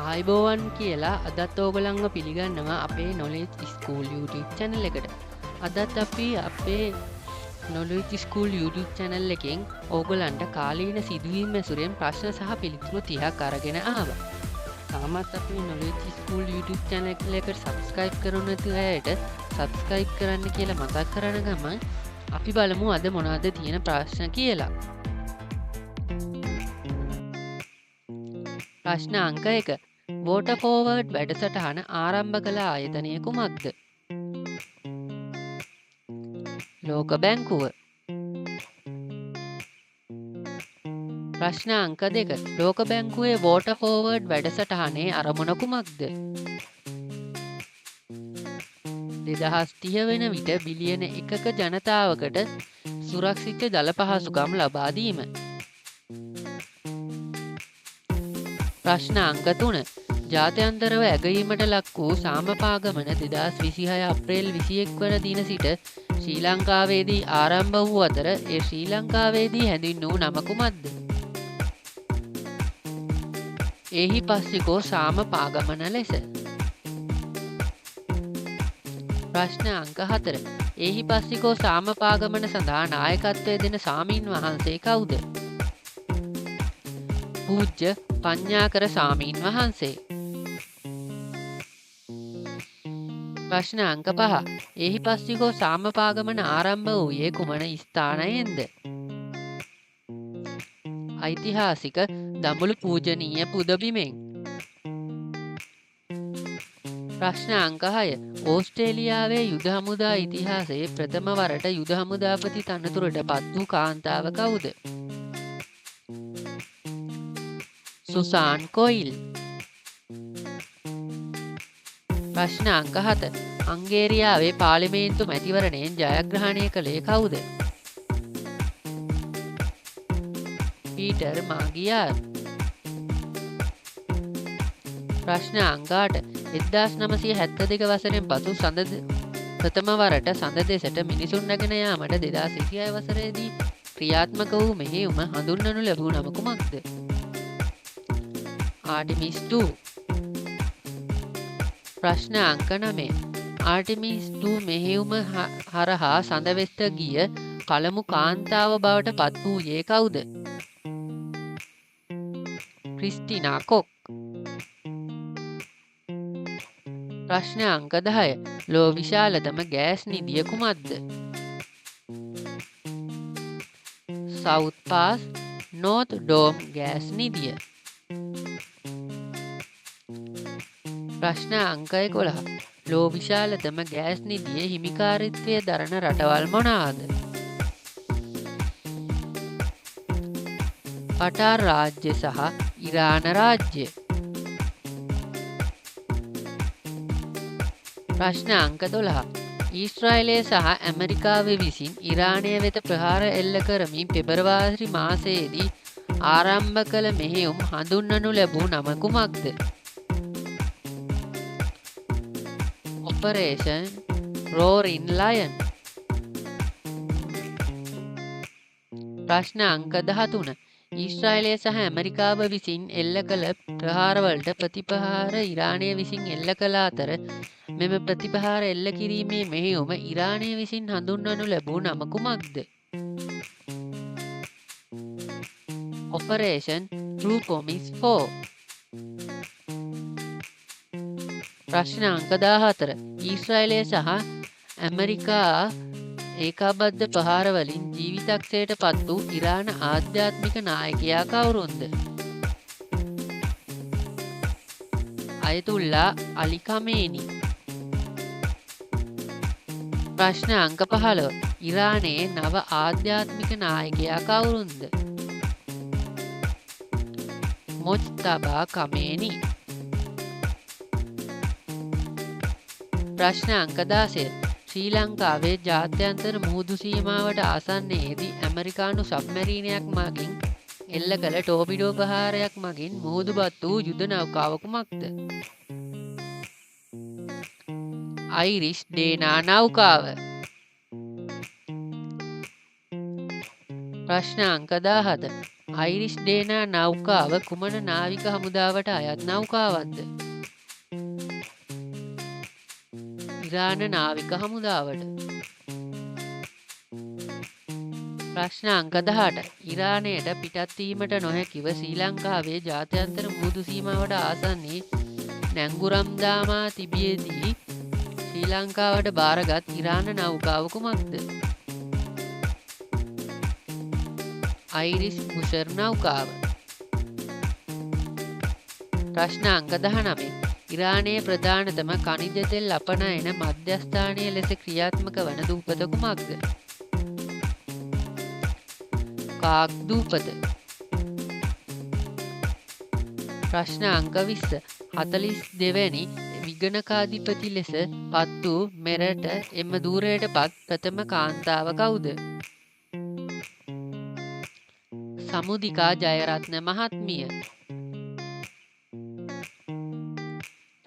ආයිබෝවන් කියලා අදත් ඕගොල්ලන්ව පිළිගන්නවා අපේ නොලෙජ් ස්කූල් YouTube channel එකට. අදත් අපි අපේ නොලෙජ් ස්කූල් YouTube channel එකෙන් ඕගොල්ලන්ට කාලීන සිදුවීම් ඇසුරෙන් ප්‍රශ්න සහ පිළිතුරු 30ක් අරගෙන ආවා. තාමත් අපි නොලෙජ් ස්කූල් YouTube channel එකට subscribe කරන්න නැති අයට subscribe කරන්න කියලා මතක් කරන ගමන් අපි බලමු අද මොනවද තියෙන ප්‍රශ්න කියලා. ප්‍රශ්න අංක 1. වෝටර් ෆෝවර්ඩ් වැඩසටහන ආරම්භ කළ ආයතනය කුමක්ද? ලෝක බැංකුව. ප්‍රශ්න අංක 2. ලෝක බැංකුවේ වෝටර් ෆෝවර්ඩ් වැඩසටහනේ අරමුණ කුමක්ද? 2030 වෙන විට බිලියන 1ක ජනතාවකට සුරක්ෂිත ජල පහසුකම් ලබා දීම. ප්‍රශ්න අංක 3. ජාත්‍යන්තරව ඇගයීමට ලක් වූ සාමපාගමන 2026 අප්‍රේල් 21 වන දින සිට ශ්‍රී ලංකාවේදී ආරම්භ වූ අතර ඒ ශ්‍රී ලංකාවේදී හැඳින්වූ නම කුමක්ද? එහි පස්සිකෝ සාමපාගමන ලෙස. ප්‍රශ්න අංක 4. එහි පස්සිකෝ සාමපාගමන සඳහා නායකත්වය දෙන සාමීන් වහන්සේ කවුද? පූජ්‍ය පඤ්ඤාකර සාමීන් වහන්සේ. ප්‍රශ්න අංක 5. එහි පස්සිකෝ සාමපාගමන ආරම්භ වූයේ කුමන ස්ථානයෙන්ද? ඓතිහාසික දඹුලු පූජනීය පුදබිමෙන්. ප්‍රශ්න අංක 6. ඕස්ට්‍රේලියාවේ යුද හමුදා ඉතිහාසයේ ප්‍රථම වරට යුද හමුදාපති තනතුරට පත් වූ කාන්තාව කවුද? සුසාන් කොයිල්. ප්‍රශ්න අංක 7. හංගේරියාවේ පාර්ලිමේන්තු මැතිවරණයෙන් ජයග්‍රහණය කළේ කවුද? පීටර් මාගියාර්. ප්‍රශ්න අංක 8. 1972 වසරෙන් පසු ප්‍රථම වරට සඳ දෙසට මිනිසුන් රැගෙන යාමට 2026 වසරේදී ක්‍රියාත්මක වූ මෙහෙයුම හඳුන්වනු ලැබූ නම කුමක්ද? ආටිමිස් 2. ප්‍රශ්න අංක 9. ආටිමිස් 2 මෙහෙයුම හරහා සඳ වෙත ගිය පළමු කාන්තාව බවට පත් වූයේ කවුද? Christina Koch. ප්‍රශ්න අංක 10. ලෝ විශාලතම ගෑස් නිධිය කුමක්ද? South Pars North Dome gas නිධිය. ප්‍රශ්න අංක 11. ලෝ විශාලතම ගෑස් නිධියේ හිමිකාරීත්වය දරන රටවල් මොනවාද? කටාර් රාජ්‍ය සහ ඉරාන රාජ්‍ය. ප්‍රශ්න අංක 12. ඊශ්‍රායලය සහ ඇමරිකාව විසින් ඉරානය වෙත ප්‍රහාර එල්ල කරමින් පෙබරවාරි මාසයේදී ආරම්භ කළ මෙහෙයුම් හඳුන්වනු ලැබූ නම කුමක්ද? Operation Roaring Lion. ප්‍රශ්න අංක 13. ඊශ්‍රායලය සහ ඇමරිකාව විසින් එල්ල කළ ප්‍රහාරවලට ප්‍රතිපහාර ඉරානය විසින් එල්ල කළ අතර මෙම ප්‍රතිපහාර එල්ල කිරීමේ මෙහෙයුම ඉරානය විසින් හඳුන්වනු ලැබූ නම කුමක්ද? Operation true promise 4. ප්‍රශ්න අංක 14. ඊශ්‍රායලය සහ ඇමරිකා ඒකාබද්ධ ප්‍රහාර වලින් ජීවිතක්ෂයට පත් වූ ඉරාන ආධ්‍යාත්මික නායකයා කවුරුන්ද? අයතුල්ලා අලි කමේනි. ප්‍රශ්න අංක 15. ඉරානයේ නව ආධ්‍යාත්මික නායකයා කවුරුන්ද? මොජ්තබා කමේනි. ප්‍රශ්න අංක 16. ශ්‍රී ලංකාවේ ජාත්‍යන්තර මුහුදු සීමාවට ආසන්නයේදී ඇමරිකානු සබ්මැරීනයක් මගින් එල්ල කළ ටෝපිඩෝ ප්‍රහාරයක් මගින් මුහුදුබත් වූ යුද නෞකාව කුමක්ද? අයිරිෂ් ඩේනා නෞකාව. ප්‍රශ්න අංක 17. අයිරිෂ් ඩේනා නෞකාව කුමන නාවික හමුදාවට අයත් නෞකාවක්ද? ඉරාන නාවික හමුදාවට. ප්‍රශ්න අංක 18. ඉරානයට පිටත් වීමට නොහැකිව ශ්‍රී ලංකාවේ ජාත්‍යන්තර මුහුදු සීමාවට ආසන්නයේ නැංගුරම් දාමා තිබියදී ශ්‍රී ලංකාවට බාරගත් ඉරාන නෞකාව කුමක්ද? අයිරිෂ් බුෂර් නෞකාව. ප්‍රශ්න අංක 19. ඉරානයේ ප්‍රධානතම ඛනිජ තෙල් අපනයන මධ්‍යස්ථානය ලෙස ක්‍රියාත්මක වන දූපත කුමක්ද? කාක් දූපත. ප්‍රශ්න අංක 20. 42 වැනි විගණකාධිපති ලෙස පත් වූ මෙරට එම ධූරයට පත් ප්‍රථම කාන්තාව කවුද? සමුදිකා ජයරත්න මහත්මිය.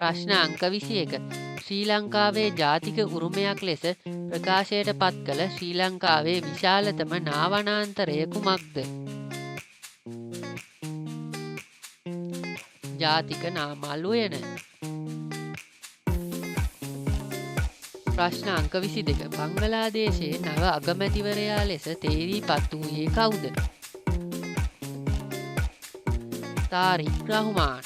ප්‍රශ්න අංක 21. ශ්‍රී ලංකාවේ ජාතික උරුමයක් ලෙස ප්‍රකාශයට පත් කළ ශ්‍රී ලංකාවේ විශාලතම නාවනාන්තරය කුමක්ද? ජාතික නාමල් උයන. ප්‍රශ්න අංක 22. බංගලාදේශයේ නව අගමැතිවරයා ලෙස තේරී පත් වූයේ කවුද? තාරික් රහ්මාන්.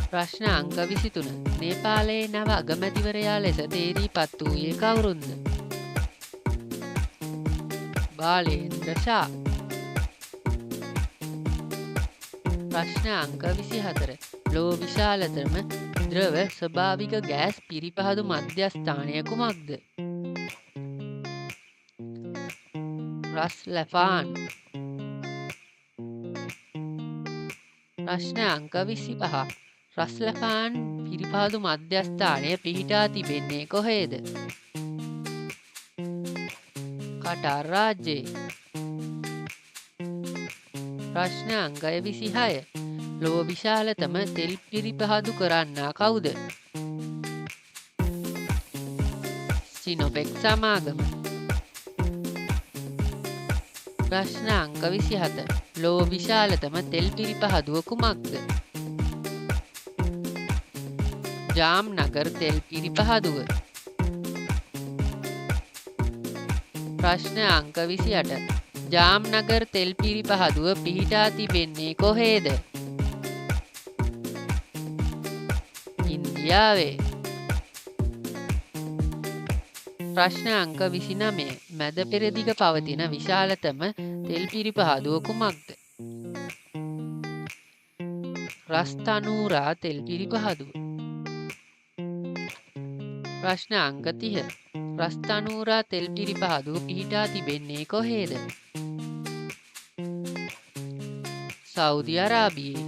ප්‍රශ්න අංක 23. නේපාලයේ නව අගමැතිවරයා ලෙස තේරී පත් වූයේ කවුරුන්ද? බාලේන්ද්‍ර ෂා. ප්‍රශ්න අංක 24. ලෝ විශාලතම ද්‍රව ස්වභාවික ගෑස් පිරිපහදු මධ්‍යස්ථානය කුමක්ද? රස් ලැෆාන්. ප්‍රශ්න අංක 25. රස්ලෆාන් පිරිපහදු මධ්‍යස්ථානය පිහිටා තිබෙන්නේ කොහේද? කටාර් රාජ්‍යයේ. ප්‍රශ්න අංක 26. ලොව විශාලතම තෙල් පිරිපහදු කරන්නා කවුද? සිනොපෙක් සමාගම. ප්‍රශ්න අංක 27. ලොව විශාලතම තෙල් පිරිපහදුව කුමක්ද? ජාම්නගර් තෙල් පිරිපහදුව. ප්‍රශ්න අංක 28. ජාම්නගර් තෙල් පිරිපහදුව පිහිටා තිබෙන්නේ කොහේද? ඉන්දියාවේ. ප්‍රශ්න අංක 29. මැද පෙරදිග පවතින විශාලතම තෙල් පිරිපහදුව කුමක්ද? රස්තනූරා තෙල් පිරිපහදුව. ප්‍රශ්න අංක 30. රස්තනූරා තෙල් පිරිපහදුව පිහිටා තිබෙන්නේ කොහේද? සෞදි අරාබියේ.